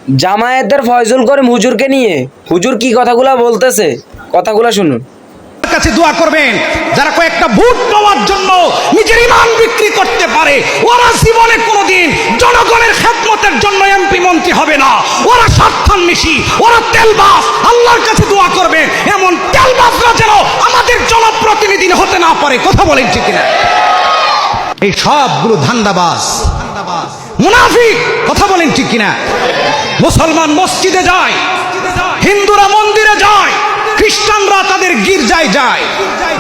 জামায়াতের ফয়জুল করিম হুজুরকে নিয়ে হুজুর কি কথাগুলা বলতেছে, কথাগুলা শুনুন। কাছে দোয়া করবেন যারা কয়েকটা ভোট পাওয়ার জন্য নিজের ঈমান বিক্রি করতে পারে, ওরা জীবনে কোনোদিন জনগণের খেদমতের জন্য এমপি মন্ত্রী হবে না। ওরা স্বার্থান্বেষী, ওরা তেলবাজ। আল্লাহর কাছে দোয়া করবেন এমন তেলবাজরা যেন আমাদের জনপ্রতিনিধি হতে না পারে। কথা বলেন ঠিক কিনা? এই সবগুলো ধান্দাবাজ, মুনাফিক। কথা বলেন ঠিক কিনা? মুসলমান মসজিদে যায়, হিন্দুরা মন্দিরে যায়, খ্রিস্টানরা তাদের গির্জায় যায়,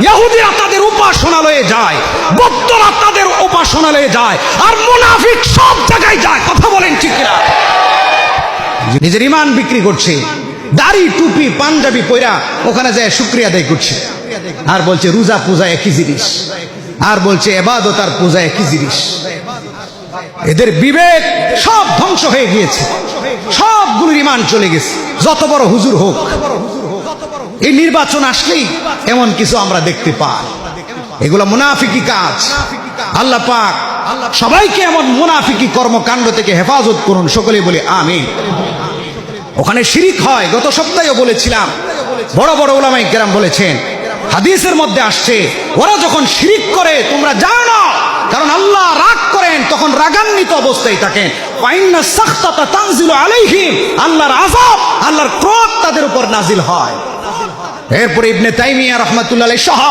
ইহুদিরা তাদের উপাসনালয়ে যায়, বৌদ্ধরা তাদের উপাসনালয়ে যায়, আর মুনাফিক সব জায়গায় যায়। কথা বলেন ঠিক কিনা? নিজের ঈমান বিক্রি করছে, দাড়ি টুপি পাঞ্জাবি পয়রা ওখানে যায় শুকরিয়া আদায় করছে, আর বলছে রোজা পূজা একই জিনিস, আর বলছে ইবাদত আর পূজা একই জিনিস। এদের বিবেক সব ধ্বংস হয়ে গিয়েছে, সবগুলোর ঈমান চলে গেছে, যত বড় হুজুর হোক। এই নির্বাচন আসলেই এমন কিছু আমরা দেখতে পাই, এগুলো মুনাফিকি কাজ। আল্লাহ পাক সবাইকে এমন মুনাফিকি কর্মকাণ্ড থেকে হেফাজত করুন, সকলে বলি আমিন। ওখানে শিরিক হয়, গত সপ্তাহেও বলেছিলাম, বড় বড় উলামায়ে কেরাম বলেছেন, হাদিসের মধ্যে আসছে ওরা যখন শিরিক করে তোমরা জানো না, কারণ আল্লাহ রাগ করেন, তখন রাগান্বিত অবস্থায় থাকেন। ফাইন্না সাখতাতা তানজিলু আলাইহিম, আল্লাহর আযাব, আল্লাহর ক্রোধ তাদের উপর নাজিল হয়। এরপরে ইবনে তাইমিয়া রাহমাতুল্লাহ আলাইহি সহ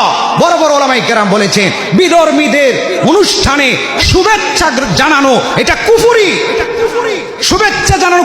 বড় বড় উলামায়ে কেরাম বলেছেন, বিধর্মীদের অনুষ্ঠানে শুভেচ্ছা জানানো এটা কুফরি। শুভেচ্ছা জানানো